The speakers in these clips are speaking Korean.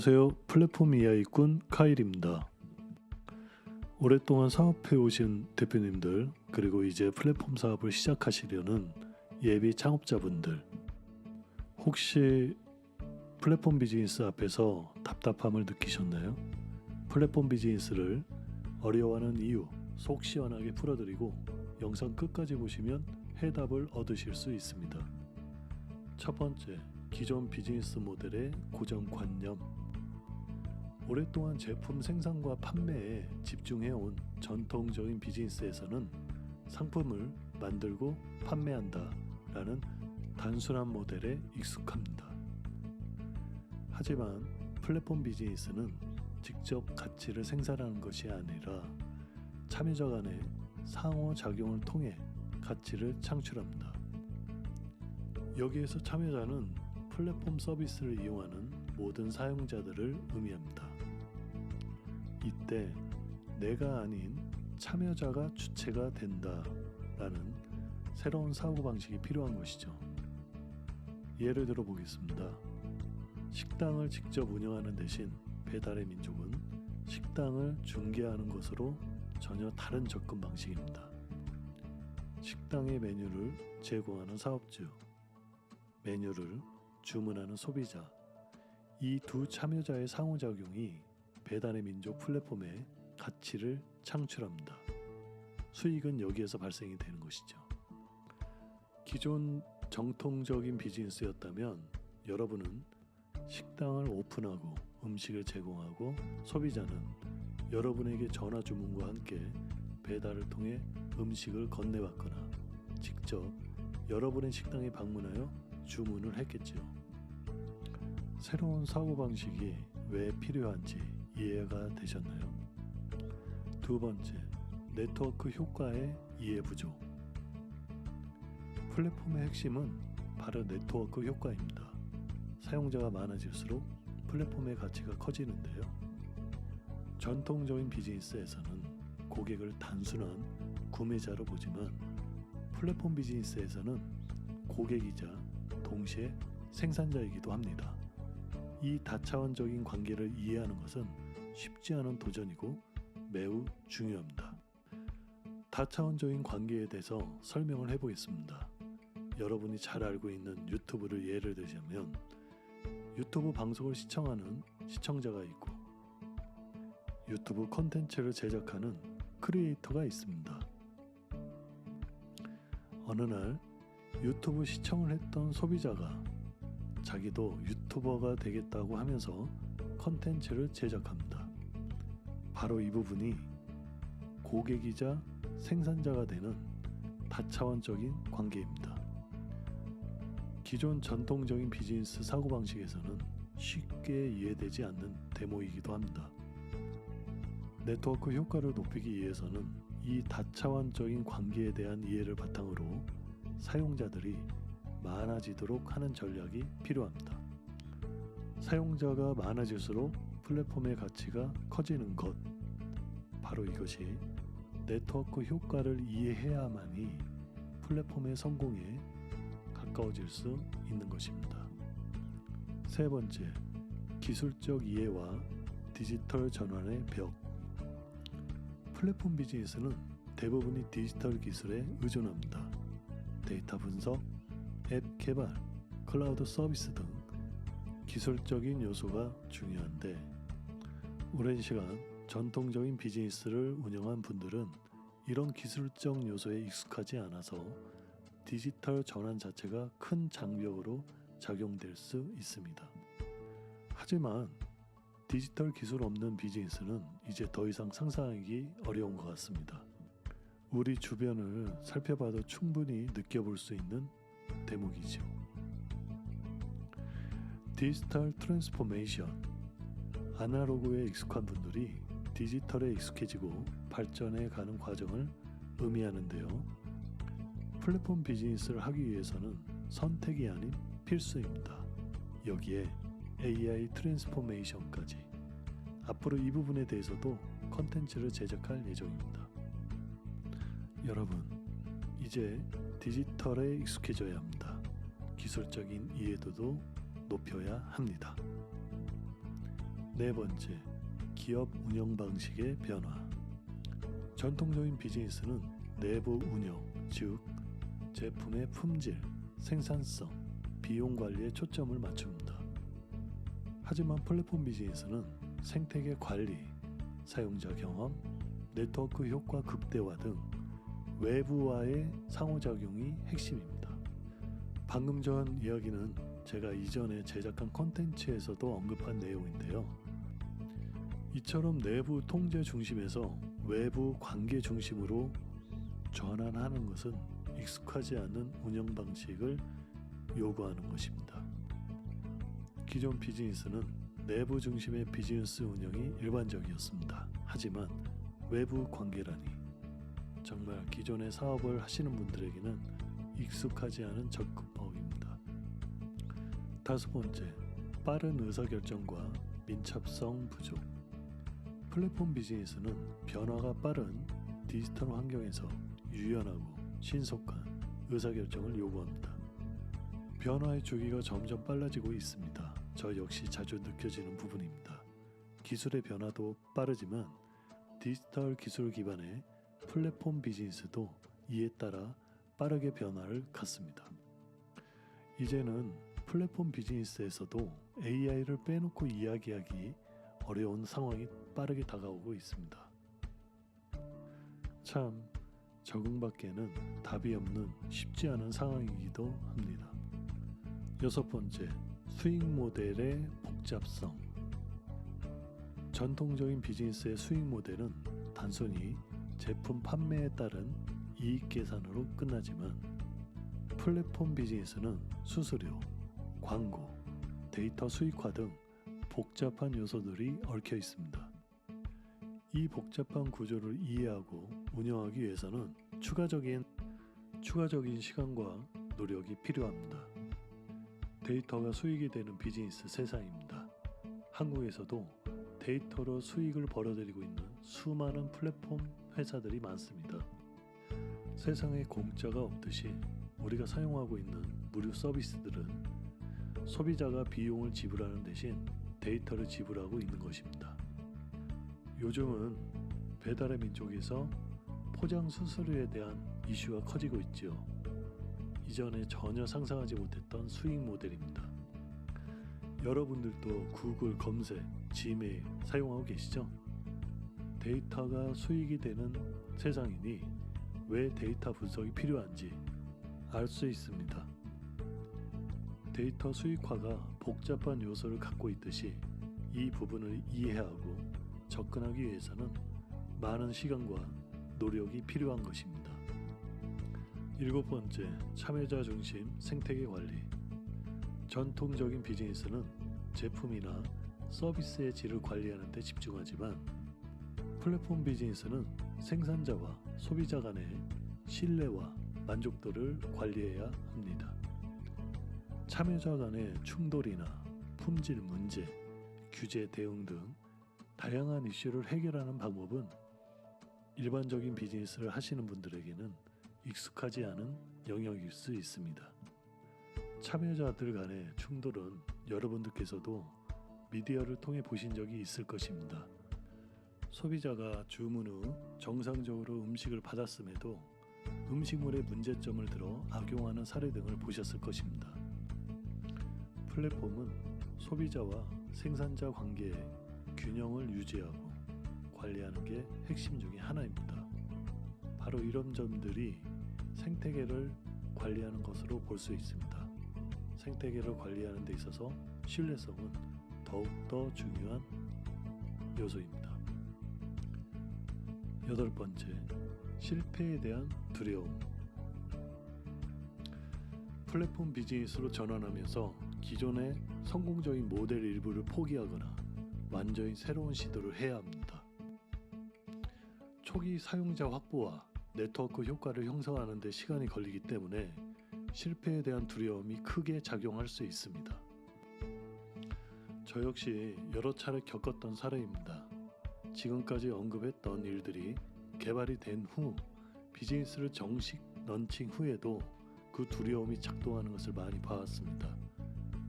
안녕하세요. 플랫폼 이야기꾼 카일입니다. 오랫동안 사업해 오신 대표님들, 그리고 이제 플랫폼 사업을 시작하시려는 예비 창업자분들, 혹시 플랫폼 비즈니스 앞에서 답답함을 느끼셨나요? 플랫폼 비즈니스를 어려워하는 이유 속 시원하게 풀어드리고 영상 끝까지 보시면 해답을 얻으실 수 있습니다. 첫 번째, 기존 비즈니스 모델의 고정관념. 오랫동안 제품 생산과 판매에 집중해온 전통적인 비즈니스에서는 상품을 만들고 판매한다 라는 단순한 모델에 익숙합니다. 하지만 플랫폼 비즈니스는 직접 가치를 생산하는 것이 아니라 참여자 간의 상호작용을 통해 가치를 창출합니다. 여기에서 참여자는 플랫폼 서비스를 이용하는 모든 사용자들을 의미합니다. 이때 내가 아닌 참여자가 주체가 된다라는 새로운 사고방식이 필요한 것이죠. 예를 들어 보겠습니다. 식당을 직접 운영하는 대신 배달의 민족은 식당을 중개하는 것으로 전혀 다른 접근 방식입니다. 식당의 메뉴를 제공하는 사업주, 메뉴를 주문하는 소비자, 이 두 참여자의 상호작용이 배달의 민족 플랫폼의 가치를 창출합니다. 수익은 여기에서 발생이 되는 것이죠. 기존 정통적인 비즈니스였다면 여러분은 식당을 오픈하고 음식을 제공하고 소비자는 여러분에게 전화 주문과 함께 배달을 통해 음식을 건네받거나 직접 여러분의 식당에 방문하여 주문을 했겠지요. 새로운 사고방식이 왜 필요한지 이해가 되셨나요? 두 번째, 네트워크 효과의 이해 부족. 플랫폼의 핵심은 바로 네트워크 효과입니다. 사용자가 많아질수록 플랫폼의 가치가 커지는데요. 전통적인 비즈니스에서는 고객을 단순한 구매자로 보지만 플랫폼 비즈니스에서는 고객이자 동시에 생산자이기도 합니다. 이 다차원적인 관계를 이해하는 것은 쉽지 않은 도전이고 매우 중요합니다. 다차원적인 관계에 대해서 설명을 해보겠습니다. 여러분이 잘 알고 있는 유튜브를 예를 들자면 유튜브 방송을 시청하는 시청자가 있고 유튜브 콘텐츠를 제작하는 크리에이터가 있습니다. 어느 날 유튜브 시청을 했던 소비자가 자기도 유튜버가 되겠다고 하면서 콘텐츠를 제작합니다. 바로 이 부분이 고객이자 생산자가 되는 다차원적인 관계입니다. 기존 전통적인 비즈니스 사고방식에서는 쉽게 이해되지 않는 데모이기도 합니다. 네트워크 효과를 높이기 위해서는 이 다차원적인 관계에 대한 이해를 바탕으로 사용자들이 많아지도록 하는 전략이 필요합니다. 사용자가 많아질수록 플랫폼의 가치가 커지는 것, 바로 이것이 네트워크 효과를 이해해야만이 플랫폼의 성공에 가까워질 수 있는 것입니다. 세 번째, 기술적 이해와 디지털 전환의 벽. 플랫폼 비즈니스는 대부분이 디지털 기술에 의존합니다. 데이터 분석, 앱 개발, 클라우드 서비스 등 기술적인 요소가 중요한데 오랜 시간 전통적인 비즈니스를 운영한 분들은 이런 기술적 요소에 익숙하지 않아서 디지털 전환 자체가 큰 장벽으로 작용될 수 있습니다. 하지만 디지털 기술 없는 비즈니스는 이제 더 이상 상상하기 어려운 것 같습니다. 우리 주변을 살펴봐도 충분히 느껴볼 수 있는 대목이죠. 디지털 트랜스포메이션. 아날로그에 익숙한 분들이 디지털에 익숙해지고 발전해 가는 과정을 의미하는데요. 플랫폼 비즈니스를 하기 위해서는 선택이 아닌 필수입니다. 여기에 AI 트랜스포메이션까지. 앞으로 이 부분에 대해서도 컨텐츠를 제작할 예정입니다. 여러분, 이제 디지털에 익숙해져야 합니다. 기술적인 이해도도 높여야 합니다. 네 번째, 기업 운영 방식의 변화. 전통적인 비즈니스는 내부 운영, 즉 제품의 품질, 생산성, 비용 관리에 초점을 맞춥니다. 하지만 플랫폼 비즈니스는 생태계 관리, 사용자 경험, 네트워크 효과 극대화 등 외부와의 상호작용이 핵심입니다. 방금 전 이야기는 제가 이전에 제작한 콘텐츠에서도 언급한 내용인데요. 이처럼 내부 통제 중심에서 외부 관계 중심으로 전환하는 것은 익숙하지 않은 운영 방식을 요구하는 것입니다. 기존 비즈니스는 내부 중심의 비즈니스 운영이 일반적이었습니다. 하지만 외부 관계라니 정말 기존의 사업을 하시는 분들에게는 익숙하지 않은 접근법입니다. 다섯 번째, 빠른 의사결정과 민첩성 부족. 플랫폼 비즈니스는 변화가 빠른 디지털 환경에서 유연하고 신속한 의사결정을 요구합니다. 변화의 주기가 점점 빨라지고 있습니다. 저 역시 자주 느껴지는 부분입니다. 기술의 변화도 빠르지만 디지털 기술 기반의 플랫폼 비즈니스도 이에 따라 빠르게 변화를 갖습니다. 이제는 플랫폼 비즈니스에서도 AI를 빼놓고 이야기하기 어려운 상황이 빠르게 다가오고 있습니다. 참 적응밖에는 답이 없는 쉽지 않은 상황이기도 합니다. 여섯 번째, 수익 모델의 복잡성. 전통적인 비즈니스의 수익 모델은 단순히 제품 판매에 따른 이익 계산으로 끝나지만 플랫폼 비즈니스는 수수료, 광고, 데이터 수익화 등 복잡한 요소들이 얽혀 있습니다. 이 복잡한 구조를 이해하고 운영하기 위해서는 추가적인 시간과 노력이 필요합니다. 데이터가 수익이 되는 비즈니스 세상입니다. 한국에서도 데이터로 수익을 벌어들이고 있는 수많은 플랫폼 회사들이 많습니다. 세상에 공짜가 없듯이 우리가 사용하고 있는 무료 서비스들은 소비자가 비용을 지불하는 대신 데이터를 지불하고 있는 것입니다. 요즘은 배달의 민족에서 포장 수수료에 대한 이슈가 커지고 있지요. 이전에 전혀 상상하지 못했던 수익 모델입니다. 여러분들도 구글 검색, 지메일 사용하고 계시죠? 데이터가 수익이 되는 세상이니 왜 데이터 분석이 필요한지 알 수 있습니다. 데이터 수익화가 복잡한 요소를 갖고 있듯이 이 부분을 이해하고 접근하기 위해서는 많은 시간과 노력이 필요한 것입니다. 일곱 번째, 참여자 중심 생태계 관리. 전통적인 비즈니스는 제품이나 서비스의 질을 관리하는 데 집중하지만 플랫폼 비즈니스는 생산자와 소비자 간의 신뢰와 만족도를 관리해야 합니다. 참여자 간의 충돌이나 품질 문제, 규제 대응 등 다양한 이슈를 해결하는 방법은 일반적인 비즈니스를 하시는 분들에게는 익숙하지 않은 영역일 수 있습니다. 참여자들 간의 충돌은 여러분들께서도 미디어를 통해 보신 적이 있을 것입니다. 소비자가 주문 후 정상적으로 음식을 받았음에도 음식물의 문제점을 들어 악용하는 사례 등을 보셨을 것입니다. 플랫폼은 소비자와 생산자 관계의 균형을 유지하고 관리하는 게 핵심 중에 하나입니다. 바로 이런 점들이 생태계를 관리하는 것으로 볼 수 있습니다. 생태계를 관리하는 데 있어서 신뢰성은 더욱더 중요한 요소입니다. 여덟 번째, 실패에 대한 두려움. 플랫폼 비즈니스로 전환하면서 기존의 성공적인 모델 일부를 포기하거나 완전히 새로운 시도를 해야 합니다. 초기 사용자 확보와 네트워크 효과를 형성하는 데 시간이 걸리기 때문에 실패에 대한 두려움이 크게 작용할 수 있습니다. 저 역시 여러 차례 겪었던 사례입니다. 지금까지 언급했던 일들이 개발이 된 후 비즈니스를 정식 런칭 후에도 그 두려움이 작동하는 것을 많이 봐왔습니다.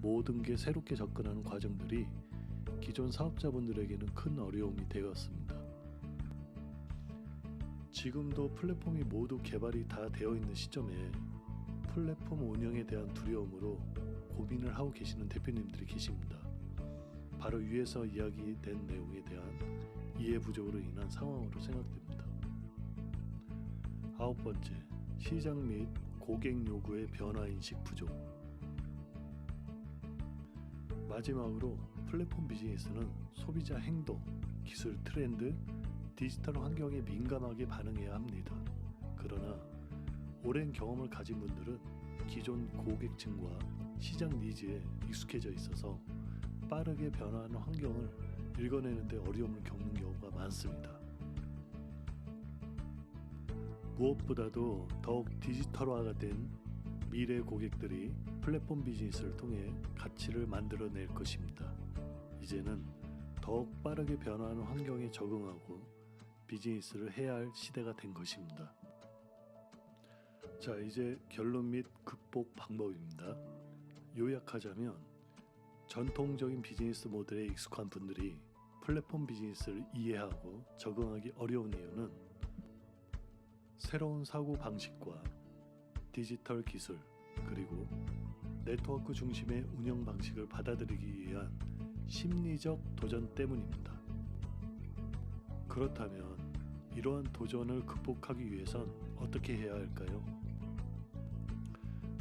모든 게 새롭게 접근하는 과정들이 기존 사업자분들에게는 큰 어려움이 되었습니다. 지금도 플랫폼이 모두 개발이 다 되어 있는 시점에 플랫폼 운영에 대한 두려움으로 고민을 하고 계시는 대표님들이 계십니다. 바로 위에서 이야기된 내용에 대한 이해 부족으로 인한 상황으로 생각됩니다. 9번째, 시장 및 고객 요구의 변화 인식 부족. 마지막으로 플랫폼 비즈니스는 소비자 행동, 기술 트렌드, 디지털 환경에 민감하게 반응해야 합니다. 그러나 오랜 경험을 가진 분들은 기존 고객층과 시장 니즈에 익숙해져 있어서 빠르게 변화하는 환경을 읽어내는 데 어려움을 겪는 경우가 많습니다. 무엇보다도 더욱 디지털화가 된 미래 고객들이 플랫폼 비즈니스를 통해 가치를 만들어낼 것입니다. 이제는 더욱 빠르게 변화하는 환경에 적응하고 비즈니스를 해야 할 시대가 된 것입니다. 자, 이제 결론 및 극복 방법입니다. 요약하자면 전통적인 비즈니스 모델에 익숙한 분들이 플랫폼 비즈니스를 이해하고 적응하기 어려운 이유는 새로운 사고 방식과 디지털 기술 그리고 네트워크 중심의 운영 방식을 받아들이기 위한 심리적 도전 때문입니다. 그렇다면 이러한 도전을 극복하기 위해선 어떻게 해야 할까요?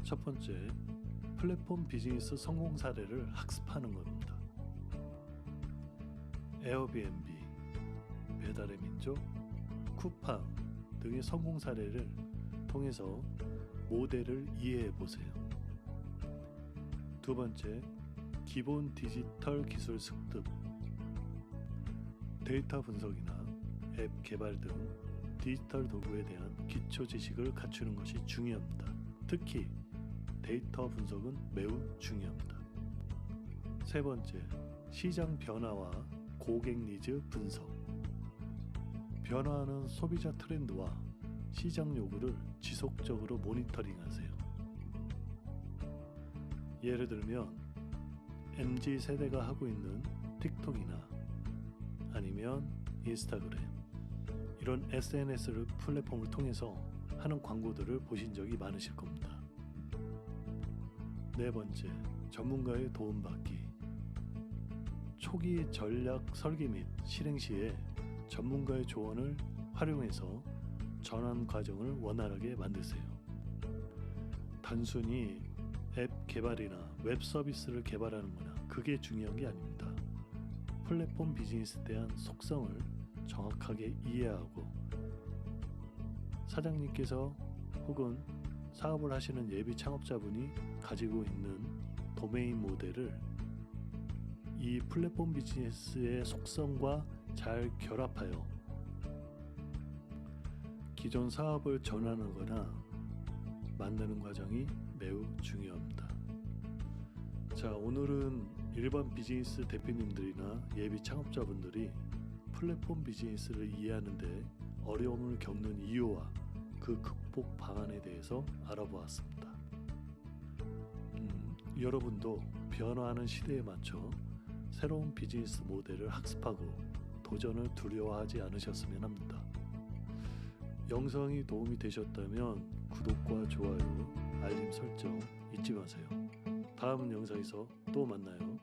첫 번째, 플랫폼 비즈니스 성공 사례를 학습하는 겁니다. 에어비앤비, 배달의 민족, 쿠팡 등의 성공 사례를 통해서 모델을 이해해 보세요. 두 번째, 기본 디지털 기술 습득. 데이터 분석이나 앱 개발 등 디지털 도구에 대한 기초 지식을 갖추는 것이 중요합니다. 특히 데이터 분석은 매우 중요합니다. 세 번째, 시장 변화와 고객 니즈 분석. 변화하는 소비자 트렌드와 시장 요구를 지속적으로 모니터링하세요. 예를 들면 MZ 세대가 하고 있는 틱톡이나 아니면 인스타그램 이런 SNS 플랫폼을 통해서 하는 광고들을 보신 적이 많으실 겁니다. 네 번째, 전문가의 도움받기. 초기 전략 설계 및 실행 시에 전문가의 조언을 활용해서 전환 과정을 원활하게 만드세요. 단순히 앱 개발이나 웹 서비스를 개발하는 거나 그게 중요한 게 아닙니다. 플랫폼 비즈니스에 대한 속성을 정확하게 이해하고 사장님께서 혹은 사업을 하시는 예비 창업자분이 가지고 있는 도메인 모델을 이 플랫폼 비즈니스의 속성과 잘 결합하여 기존 사업을 전환하거나 만드는 과정이 매우 중요합니다. 자, 오늘은 일반 비즈니스 대표님들이나 예비 창업자분들이 플랫폼 비즈니스를 이해하는데 어려움을 겪는 이유와 그 극복 방안에 대해서 알아보았습니다. 여러분도 변화하는 시대에 맞춰 새로운 비즈니스 모델을 학습하고 도전을 두려워하지 않으셨으면 합니다. 영상이 도움이 되셨다면 구독과 좋아요, 알림 설정 잊지 마세요. 다음 영상에서 또 만나요.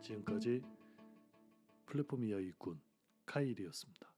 지금까지 플랫폼 이야기꾼 카일이었습니다.